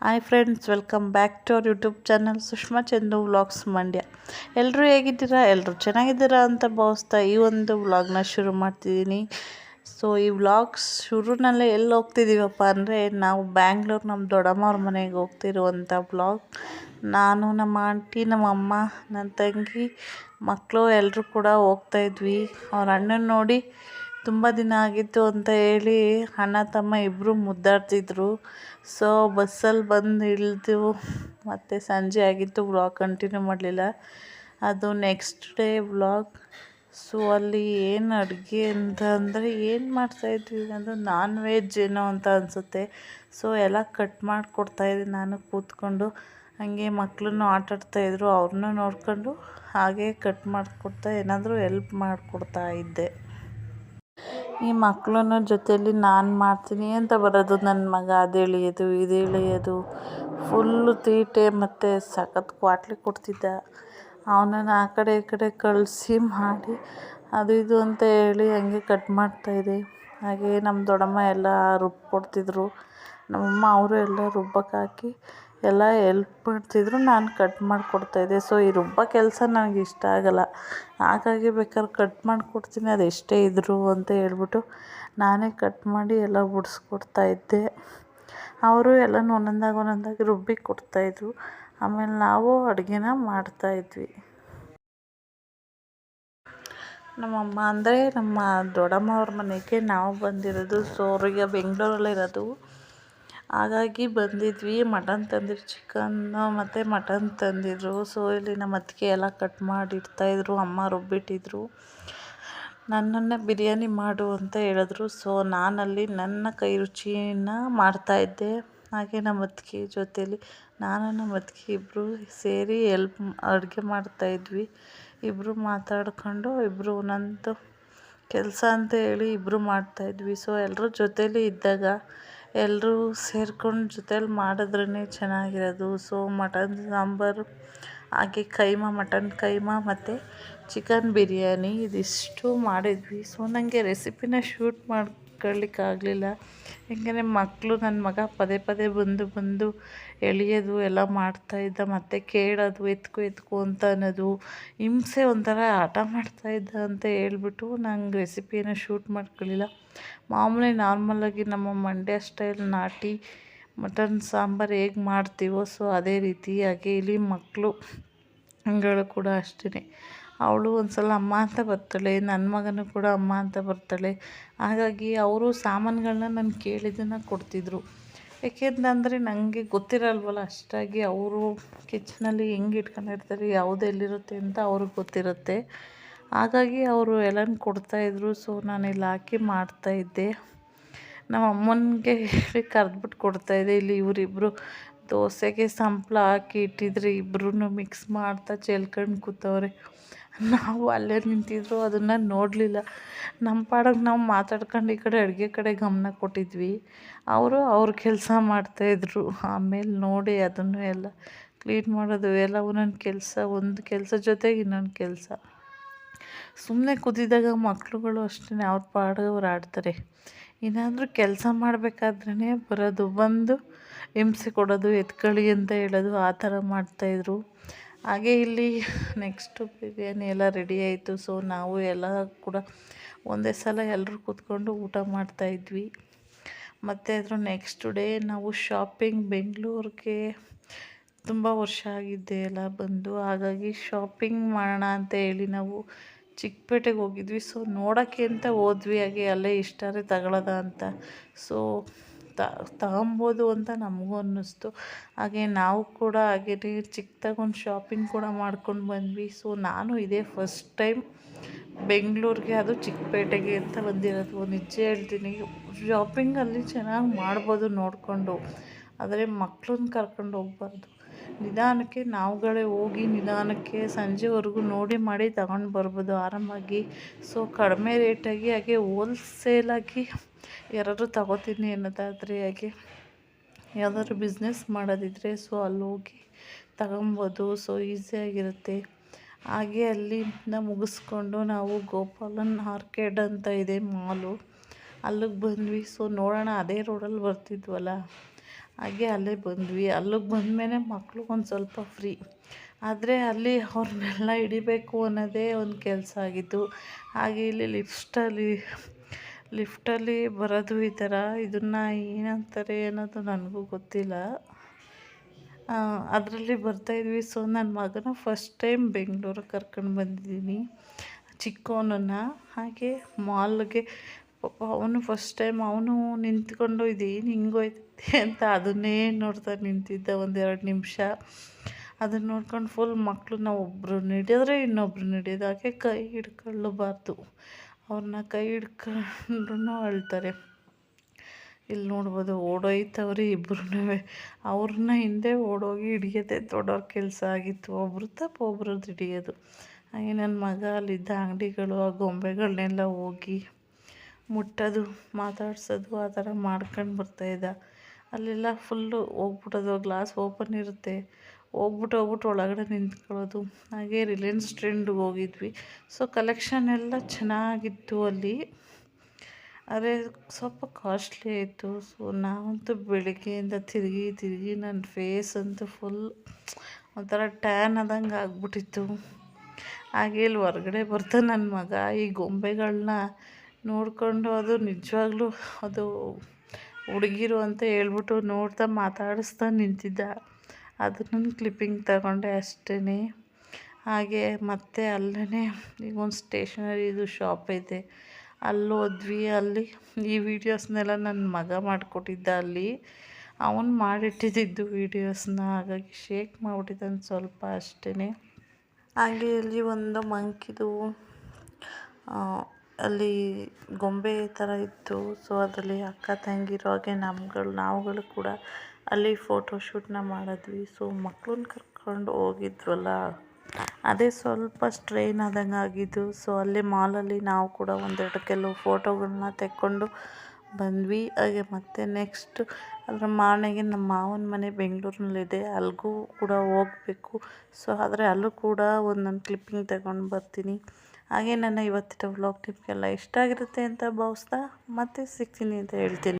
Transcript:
Hi friends, welcome back to our YouTube channel Sushma Chandu vlogs Mandya. ಎಲ್ಲರೂ ಹೇಗಿದ್ದೀರಾ? ಎಲ್ಲರೂ ಚೆನ್ನಾಗಿದ್ದೀರಾ ಅಂತ ಭಾವಿಸ್ತಾ ಈ ಒಂದು ವ್ಲಾಗ್ನ ಶುರು ಮಾಡ್ತಿದ್ದೀನಿ. ಸೊ ಈ ವ್ಲಾಗ್ಸ್ ಶುರುನಲ್ಲೇ ಎಲ್ಲಿ ಹೋಗ್ತಿದ್ದೀವಪ್ಪ ಅಂದರೆ, ನಾವು ಬ್ಯಾಂಗ್ಳೂರು ನಮ್ಮ ದೊಡ್ಡಮ್ಮವ್ರ ಮನೆಗೆ ಹೋಗ್ತಿರುವಂಥ ವ್ಲಾಗ್. ನಾನು, ನಮ್ಮ ಆಂಟಿ, ನಮ್ಮ ಅಮ್ಮ, ನನ್ನ ತಂಗಿ, ಮಕ್ಕಳು ಎಲ್ಲರೂ ಕೂಡ ಹೋಗ್ತಾಯಿದ್ವಿ. ಅವ್ರ ಅಣ್ಣನ ನೋಡಿ ತುಂಬ ದಿನ ಆಗಿತ್ತು ಅಂತ ಹೇಳಿ ಅಣ್ಣ ತಮ್ಮ ಇಬ್ಬರು ಮುದ್ದಾಡ್ತಿದ್ರು. ಸೊ ಬಸ್ಸಲ್ಲಿ ಬಂದು ಇಳಿದು ಮತ್ತು ಸಂಜೆ ಆಗಿತ್ತು, ವ್ಲಾಗ್ ಕಂಟಿನ್ಯೂ ಮಾಡಲಿಲ್ಲ. ಅದು ನೆಕ್ಸ್ಟ್ ಡೇ ವ್ಲಾಗ್. ಸೊ ಅಲ್ಲಿ ಏನು ಅಡುಗೆ ಅಂತ ಅಂದರೆ, ಏನು ಮಾಡ್ತಾಯಿದ್ವಿ ಅಂದರೆ ನಾನ್ ವೆಜ್ ಏನೋ ಅಂತ ಅನಿಸುತ್ತೆ. ಸೊ ಎಲ್ಲ ಕಟ್ ಮಾಡಿಕೊಡ್ತಾಯಿದ್ದೆ ನಾನು ಕೂತ್ಕೊಂಡು. ಹಾಗೆ ಮಕ್ಕಳನ್ನು ಆಟಾಡ್ತಾಯಿದ್ರು, ಅವ್ರನ್ನೂ ನೋಡ್ಕೊಂಡು ಹಾಗೆ ಕಟ್ ಮಾಡಿಕೊಡ್ತಾ ಏನಾದರೂ ಹೆಲ್ಪ್ ಮಾಡಿಕೊಡ್ತಾ ಇದ್ದೆ. ಈ ಮಕ್ಕಳನ್ನ ಜೊತೆಯಲ್ಲಿ ನಾನು ಮಾಡ್ತೀನಿ ಅಂತ ಬರೋದು ನನ್ನ ಮಗ. ಅದು ಎಳೆಯೋದು ಇದು ಎಳೆಯೋದು, ಫುಲ್ಲು ತೀಟೆ ಮತ್ತು ಸಖತ್ ಕ್ವಾಟ್ಲಿ ಕೊಡ್ತಿದ್ದ. ಅವನನ್ನು ಆ ಕಡೆ ಈ ಕಡೆ ಕಳಿಸಿ ಮಾಡಿ ಅದು ಇದು ಅಂತ ಹೇಳಿ ಹಂಗೆ ಕಟ್ ಮಾಡ್ತಾಯಿದ್ದೆ. ಹಾಗೆ ನಮ್ಮ ದೊಡ್ಡಮ್ಮ ಎಲ್ಲ ರುಬ್ಕೊಡ್ತಿದ್ರು. ನಮ್ಮಮ್ಮ ಅವರು ಎಲ್ಲ ರುಬ್ಬಕ್ಕೆ ಹಾಕಿ ಎಲ್ಲ ಎಲ್ಪ್ ಮಾಡ್ತಿದ್ರು, ನಾನು ಕಟ್ ಮಾಡಿಕೊಡ್ತಾಯಿದ್ದೆ. ಸೊ ಈ ರುಬ್ಬೋ ಕೆಲಸ ನನಗೆ ಇಷ್ಟ ಆಗೋಲ್ಲ, ಹಾಗಾಗಿ ಬೇಕಾದ್ರೆ ಕಟ್ ಮಾಡಿಕೊಡ್ತೀನಿ ಅದು ಎಷ್ಟೇ ಇದ್ದರು ಅಂತ ಹೇಳ್ಬಿಟ್ಟು ನಾನೇ ಕಟ್ ಮಾಡಿ ಎಲ್ಲ ಬಿಡಿಸ್ಕೊಡ್ತಾಯಿದ್ದೆ. ಅವರು ಎಲ್ಲನೂ ಒಂದೊಂದಾಗಿ ರುಬ್ಬಿ ಕೊಡ್ತಾಯಿದ್ರು. ಆಮೇಲೆ ನಾವು ಅಡುಗೆನ ಮಾಡ್ತಾಯಿದ್ವಿ. ನಮ್ಮಮ್ಮ ಅಂದರೆ ನಮ್ಮ ದೊಡ್ಡಮ್ಮವ್ರ ಮನೆಗೆ ನಾವು ಬಂದಿರೋದು. ಸೊ ಅವ್ರಿಗೆ ಬೆಂಗಳೂರಲ್ಲಿರೋದು, ಹಾಗಾಗಿ ಬಂದಿದ್ವಿ. ಮಟನ್ ತಂದಿದ್ರು, ಚಿಕನ್ನು ಮತ್ತು ಮಟನ್ ತಂದಿದ್ರು. ಸೊ ಇಲ್ಲಿ ನಮ್ಮ ಅತ್ತಿಗೆ ಎಲ್ಲ ಕಟ್ ಮಾಡಿ ಇಡ್ತಾಯಿದ್ರು, ಅಮ್ಮ ರುಬ್ಬಿಟ್ಟಿದ್ರು. ನನ್ನನ್ನು ಬಿರಿಯಾನಿ ಮಾಡು ಅಂತ ಹೇಳಿದ್ರು. ಸೊ ನಾನಲ್ಲಿ ನನ್ನ ಕೈ ರುಚಿನ ಮಾಡ್ತಾಯಿದ್ದೆ. ಹಾಗೆ ನಮ್ಮ ಅತ್ತಿಗೆ ಜೊತೇಲಿ ನಾನು ನಮ್ಮ ಅತ್ತಿಗೆ ಇಬ್ಬರು ಸೇರಿ ಅಡುಗೆ ಮಾಡ್ತಾಯಿದ್ವಿ. ಇಬ್ಬರು ಮಾತಾಡ್ಕೊಂಡು ಇಬ್ಬರು ಒಂದೊಂದು ಕೆಲಸ ಅಂತ ಹೇಳಿ ಇಬ್ಬರು ಮಾಡ್ತಾಯಿದ್ವಿ. ಸೊ ಎಲ್ಲರೂ ಜೊತೇಲಿ ಇದ್ದಾಗ ಎಲ್ಲರೂ ಸೇರ್ಕೊಂಡು ಜೊತೇಲಿ ಮಾಡಿದ್ರೇ ಚೆನ್ನಾಗಿರೋದು. ಸೊ ಮಟನ್ ಸಾಂಬಾರು, ಹಾಗೆ ಮಟನ್ ಕೈಮಾ ಮತ್ತು ಚಿಕನ್ ಬಿರಿಯಾನಿ ಇದಿಷ್ಟು ಮಾಡಿದ್ವಿ. ಸೊ ನನಗೆ ರೆಸಿಪಿನ ಶೂಟ್ ಮಾಡ್ಕೊಳ್ಳಿಕ್ಕಾಗಲಿಲ್ಲ, ಏಕೆಂದರೆ ಮಕ್ಕಳು, ನನ್ನ ಮಗ ಪದೇ ಪದೇ ಬಂದು ಎಳೆಯೋದು ಎಲ್ಲ ಮಾಡ್ತಾಯಿದ್ದ, ಮತ್ತು ಕೇಳೋದು ಎತ್ಕೊ ಅಂತ ಅನ್ನೋದು, ಹಿಂಸೆ, ಒಂಥರ ಹಠ ಮಾಡ್ತಾಯಿದ್ದ ಅಂತ ಹೇಳ್ಬಿಟ್ಟು ನಂಗೆ ರೆಸಿಪಿಯನ್ನು ಶೂಟ್ ಮಾಡ್ಕೊಳ್ಳಿಲ್ಲ. ಮಾಮೂಲಿ ನಾರ್ಮಲಾಗಿ ನಮ್ಮ ಮಂಡ್ಯ ಸ್ಟೈಲ್ ನಾಟಿ ಮಟನ್ ಸಾಂಬಾರು ಹೇಗೆ ಮಾಡ್ತೀವೋ ಸೊ ಅದೇ ರೀತಿ. ಹಾಗೆ ಇಲ್ಲಿ ಮಕ್ಕಳು ಕೂಡ ಅಷ್ಟೇ, ಅವಳು ಒಂದು ಸಲ ಅಮ್ಮ ಅಂತ ಬರ್ತಾಳೆ, ನನ್ನ ಮಗನೂ ಕೂಡ ಅಮ್ಮ ಅಂತ ಬರ್ತಾಳೆ. ಹಾಗಾಗಿ ಅವರು ಸಾಮಾನುಗಳನ್ನ ನಾನು ಕೇಳಿದ್ದನ್ನು ಕೊಡ್ತಿದ್ರು. ಏಕೆಂತಂದರೆ ನನಗೆ ಗೊತ್ತಿರಲ್ವಲ್ಲ ಅಷ್ಟಾಗಿ. ಅವರು ಕಿಚನಲ್ಲಿ ಹೆಂಗೆ ಇಟ್ಕೊಂಡಿರ್ತಾರೆ, ಯಾವುದು ಎಲ್ಲಿರುತ್ತೆ ಅಂತ ಅವ್ರಿಗೆ ಗೊತ್ತಿರುತ್ತೆ. ಹಾಗಾಗಿ ಅವರು ಎಲ್ಲನೂ ಕೊಡ್ತಾಯಿದ್ರು. ಸೊ ನಾನು ಇಲ್ಲಿ ಹಾಕಿ ಮಾಡ್ತಾಯಿದ್ದೆ. ನಮ್ಮ ಅಮ್ಮನಿಗೆ ಹೇಳಿ ಕರೆದ್ಬಿಟ್ಟು ಕೊಡ್ತಾಯಿದ್ದೆ. ಇಲ್ಲಿ ಇವರಿಬ್ಬರು ದೋಸೆಗೆ ಸಂಪ್ಳ ಹಾಕಿ ಇಟ್ಟಿದ್ರೆ ಇಬ್ಬರೂ ಮಿಕ್ಸ್ ಮಾಡ್ತಾ ಚೆಲ್ಕೊಂಡು ಕೂತವ್ರೆ. ನಾವು ಅಲ್ಲೇ ನಿಂತಿದ್ರು, ಅದನ್ನು ನೋಡಲಿಲ್ಲ. ನಮ್ಮ ಪಾಡಿಗೆ ನಾವು ಮಾತಾಡ್ಕೊಂಡು ಈ ಕಡೆ ಅಡುಗೆ ಕಡೆ ಗಮನ ಕೊಟ್ಟಿದ್ವಿ. ಅವರು ಅವ್ರ ಕೆಲಸ ಮಾಡ್ತಾಯಿದ್ರು. ಆಮೇಲೆ ನೋಡಿ ಅದನ್ನು ಎಲ್ಲ ಕ್ಲೀನ್ ಮಾಡೋದು ಎಲ್ಲ ಒಂದೊಂದು ಕೆಲಸ, ಒಂದು ಕೆಲಸ ಜೊತೆಗೆ ಇನ್ನೊಂದು ಕೆಲಸ. ಸುಮ್ಮನೆ ಕೂತಿದ್ದಾಗ ಮಕ್ಕಳುಗಳು ಅಷ್ಟೇ ಅವ್ರ ಪಾಡಿಗೆ ಅವ್ರು ಆಡ್ತಾರೆ. ಏನಾದರೂ ಕೆಲಸ ಮಾಡಬೇಕಾದ್ರೇ ಬರೋದು, ಬಂದು ಹಿಂಸೆ ಕೊಡೋದು, ಎತ್ಕೊಳ್ಳಿ ಅಂತ ಹೇಳೋದು, ಆ ಥರ ಮಾಡ್ತಾಯಿದ್ರು. ಹಾಗೆ ಇಲ್ಲಿ ನೆಕ್ಸ್ಟು ಬಿರಿಯಾನಿ ಎಲ್ಲ ರೆಡಿ ಆಯಿತು. ಸೊ ನಾವು ಎಲ್ಲ ಕೂಡ ಒಂದೇ ಸಲ ಎಲ್ಲರೂ ಕೂತ್ಕೊಂಡು ಊಟ ಮಾಡ್ತಾಯಿದ್ವಿ. ಮತ್ತು ಅದ್ರ ನೆಕ್ಸ್ಟ್ ಡೇ ನಾವು ಶಾಪಿಂಗ್, ಬೆಂಗಳೂರಿಗೆ ತುಂಬ ವರ್ಷ ಆಗಿದ್ದೆ ಎಲ್ಲ ಬಂದು, ಹಾಗಾಗಿ ಶಾಪಿಂಗ್ ಮಾಡೋಣ ಅಂತ ಹೇಳಿ ನಾವು ಚಿಕ್ಕಪೇಟೆಗೆ ಹೋಗಿದ್ವಿ. ಸೊ ನೋಡೋಕ್ಕೆ ಅಂತ ಹೋದ್ವಿ. ಹಾಗೆ ಅಲ್ಲೇ ಇಷ್ಟಾರೆ ತಗೊಳ್ಳೋದ ಅಂತ. ಸೊ ತಗೊಬೋದು ಅಂತ ನಮಗೂ ಅನ್ನಿಸ್ತು. ಹಾಗೆ ನಾವು ಕೂಡ ಹಾಗೆ ಚಿಕ್ಕದಾಗಿ ಒಂದು ಶಾಪಿಂಗ್ ಕೂಡ ಮಾಡ್ಕೊಂಡು ಬಂದ್ವಿ. ಸೊ ನಾನು ಇದೇ ಫಸ್ಟ್ ಟೈಮ್ ಬೆಂಗಳೂರಿಗೆ, ಅದು ಚಿಕ್ಕಪೇಟೆಗೆ ಅಂತ ಬಂದಿರೋದು. ನಿಜ ಹೇಳ್ತೀನಿ, ಶಾಪಿಂಗಲ್ಲಿ ಚೆನ್ನಾಗಿ ಮಾಡ್ಬೋದು ನೋಡಿಕೊಂಡು, ಆದರೆ ಮಕ್ಕಳನ್ನ ಕರ್ಕೊಂಡು ಹೋಗ್ಬಾರ್ದು. ನಿಧಾನಕ್ಕೆ ನಾವುಗಳೇ ಹೋಗಿ ನಿಧಾನಕ್ಕೆ ಸಂಜೆವರೆಗೂ ನೋಡಿ ಮಾಡಿ ತಗೊಂಡು ಬರ್ಬೋದು ಆರಾಮಾಗಿ. ಸೊ ಕಡಿಮೆ ರೇಟಾಗಿ, ಹಾಗೆ ಹೋಲ್ಸೇಲಾಗಿ ಯಾರಾದರೂ ತಗೋತೀನಿ ಅನ್ನೋದಾದರೆ, ಹಾಗೆ ಯಾವುದಾದ್ರೂ ಬಿಸ್ನೆಸ್ ಮಾಡೋದಿದ್ರೆ ಸೊ ಅಲ್ಲಿ ಹೋಗಿ ತಗೊಬೋದು. ಸೊ ಈಸಿಯಾಗಿರುತ್ತೆ. ಹಾಗೆ ಅಲ್ಲಿಂದ ಮುಗಿಸ್ಕೊಂಡು ನಾವು ಗೋಪಾಲನ್ ಆರ್ಕೇಡ್ ಅಂತ ಇದೆ ಮಾಲು, ಅಲ್ಲಿಗೆ ಬಂದ್ವಿ. ಸೊ ನೋಡೋಣ, ಅದೇ ರೋಡಲ್ಲಿ ಬರ್ತಿದ್ವಲ್ಲ, ಹಾಗೆ ಅಲ್ಲೇ ಬಂದ್ವಿ. ಅಲ್ಲಿಗೆ ಬಂದಮೇಲೆ ಮಕ್ಕಳು ಒಂದು ಸ್ವಲ್ಪ ಫ್ರೀ. ಆದರೆ ಅಲ್ಲಿ ಅವ್ರನ್ನೆಲ್ಲ ಹಿಡಿಬೇಕು ಅನ್ನೋದೇ ಒಂದು ಕೆಲಸ ಆಗಿತ್ತು. ಹಾಗೆ ಇಲ್ಲಿ ಲಿಫ್ಟಲ್ಲಿ ಬರೋದು ಈ ಥರ, ಇದನ್ನು ಏನಂತಾರೆ ಅನ್ನೋದು ನನಗೂ ಗೊತ್ತಿಲ್ಲ. ಅದರಲ್ಲಿ ಬರ್ತಾಯಿದ್ವಿ. ಸೊ ನನ್ನ ಮಗನ ಫಸ್ಟ್ ಟೈಮ್ ಬೆಂಗಳೂರಿಗೆ ಕರ್ಕೊಂಡು ಬಂದಿದ್ದೀನಿ, ಚಿಕ್ಕವನನ್ನು. ಹಾಗೆ ಮಾಲ್ಗೆ ಪಾಪ ಅವನು ಫಸ್ಟ್ ಟೈಮ್ ಅವನು ನಿಂತ್ಕೊಂಡು ಇದೇನು ಹಿಂಗೋಯ್ತೈತೆ ಅಂತ ಅದನ್ನೇ ನೋಡ್ತಾ ನಿಂತಿದ್ದ 1-2 ನಿಮಿಷ. ಅದನ್ನು ನೋಡ್ಕೊಂಡು ಫುಲ್ ಮಕ್ಕಳನ್ನ ಒಬ್ಬರು ಹಿಡಿಯೋದ್ರೆ ಇನ್ನೊಬ್ರು ಹಿಡಿಯೋದು. ಹಾಗೆ ಕೈ ಹಿಡ್ಕೊಳ್ಳಬಾರ್ದು, ಅವ್ರನ್ನ ಕೈ ಹಿಡ್ಕೊಂಡ್ರೂ ಅಳ್ತಾರೆ. ಇಲ್ಲಿ ನೋಡ್ಬೋದು ಓಡೋಯ್ತವ್ರೆ ಇಬ್ಬರೂ. ಅವ್ರನ್ನ ಹಿಂದೆ ಓಡೋಗಿ ಹಿಡಿಯೋದೇ ದೊಡ್ಡವ್ರ ಕೆಲಸ ಆಗಿತ್ತು. ಒಬ್ರು ತಪ್ಪು ಒಬ್ರದ್ದು ಹಿಡಿಯೋದು. ಹಾಗೆ ನನ್ನ ಮಗ ಅಲ್ಲಿದ್ದ ಅಂಗಡಿಗಳು, ಆ ಗೊಂಬೆಗಳನ್ನೆಲ್ಲ ಹೋಗಿ ಮುಟ್ಟೋದು, ಮಾತಾಡ್ಸೋದು, ಆ ಥರ ಮಾಡ್ಕೊಂಡು ಬರ್ತಾಯಿದ್ದ. ಅಲ್ಲೆಲ್ಲ ಫುಲ್ಲು ಹೋಗ್ಬಿಟ್ಟೋದು, ಗ್ಲಾಸ್ ಓಪನ್ ಇರುತ್ತೆ, ಹೋಗ್ಬಿಟ್ಟು ಒಳಗಡೆ ನಿಂತ್ಕೊಳ್ಳೋದು. ಹಾಗೆ ರಿಲಯನ್ಸ್ ಟ್ರೆಂಡ್ಗೆ ಹೋಗಿದ್ವಿ. ಸೊ ಕಲೆಕ್ಷನ್ ಎಲ್ಲ ಚೆನ್ನಾಗಿತ್ತು ಅಲ್ಲಿ. ಆದರೆ ಸ್ವಲ್ಪ ಕಾಸ್ಟ್ಲಿ ಆಯಿತು. ಸೊ ನಾವಂತೂ ಬೆಳಗ್ಗೆಯಿಂದ ತಿರುಗಿ ನನ್ನ ಫೇಸ್ ಅಂತೂ ಫುಲ್ ಒಂಥರ ಟ್ಯಾನ್ ಆದಂಗೆ ಆಗ್ಬಿಟ್ಟಿತ್ತು. ಹಾಗೆ ಇಲ್ಲಿ ಹೊರ್ಗಡೆ ಬರ್ತಾ ನನ್ನ ಮಗ ಈ ಗೊಂಬೆಗಳನ್ನ ನೋಡಿಕೊಂಡು, ಅದು ನಿಜವಾಗ್ಲೂ ಅದು ಹುಡುಗಿರು ಅಂತ ಹೇಳ್ಬಿಟ್ಟು ನೋಡ್ತಾ ಮಾತಾಡಿಸ್ತಾ ನಿಂತಿದ್ದ. ಅದನ್ನು ಕ್ಲಿಪ್ಪಿಂಗ್ ತಗೊಂಡೆ ಅಷ್ಟೇ. ಹಾಗೆ ಮತ್ತೆ ಅಲ್ಲೇ ಈಗ ಒಂದು ಸ್ಟೇಷನರಿದು ಶಾಪ್ ಐತೆ, ಅಲ್ಲಿ ಹೋದ್ವಿ. ಅಲ್ಲಿ ಈ ವೀಡಿಯೋಸ್ನೆಲ್ಲ ನನ್ನ ಮಗ ಮಾಡಿಕೊಟ್ಟಿದ್ದ. ಅಲ್ಲಿ ಅವನು ಮಾಡಿಟ್ಟಿದ್ದು ವೀಡಿಯೋಸ್ನ, ಹಾಗಾಗಿ ಶೇಕ್ ಮಾಡಿಬಿಟ್ಟಿದ್ದಾನೆ ಸ್ವಲ್ಪ ಅಷ್ಟೇ. ಹಾಗೆ ಇಲ್ಲಿ ಒಂದು ಮಂಕಿದು ಅಲ್ಲಿ ಗೊಂಬೆ ಥರ ಇತ್ತು. ಸೊ ಅದರಲ್ಲಿ ಅಕ್ಕ ತಂಗಿರೋ ಹಾಗೆ ನಾವುಗಳು ಕೂಡ ಅಲ್ಲಿ ಫೋಟೋಶೂಟ್ನ ಮಾಡಿದ್ವಿ. ಸೊ ಮಕ್ಕಳನ್ನ ಕರ್ಕೊಂಡು ಹೋಗಿದ್ವಲ್ಲ, ಅದೇ ಸ್ವಲ್ಪ ಸ್ಟ್ರೈನ್ ಆದಂಗೆ ಆಗಿದ್ದು. ಸೊ ಅಲ್ಲಿ ಮಾಲಲ್ಲಿ ನಾವು ಕೂಡ 1-2 ಕೆಲವು ಫೋಟೋಗಳನ್ನ ತೆಕ್ಕೊಂಡು ಬಂದ್ವಿ. ಹಾಗೆ ಮತ್ತೆ ನೆಕ್ಸ್ಟ್ ಅದರ ಮಾರನೆಗೆ ನಮ್ಮ ಮಾವನ ಮನೆ ಬೆಂಗಳೂರಿನಲ್ಲಿದೆ, ಅಲ್ಲಿಗೂ ಕೂಡ ಹೋಗಬೇಕು. ಸೊ ಆದರೆ ಅಲ್ಲೂ ಕೂಡ ಒಂದೊಂದು ಕ್ಲಿಪ್ಪಿಂಗ್ ತಗೊಂಡು ಬರ್ತೀನಿ. ಹಾಗೆ ನನ್ನ ಇವತ್ತಿನ ವ್ಲಾಗ್ ನಿಮಗೆಲ್ಲ ಇಷ್ಟ ಆಗಿರುತ್ತೆ ಅಂತ ಭಾವಿಸ್ತಾ ಮತ್ತೆ ಸಿಗ್ತೀನಿ ಅಂತ ಹೇಳ್ತೀನಿ.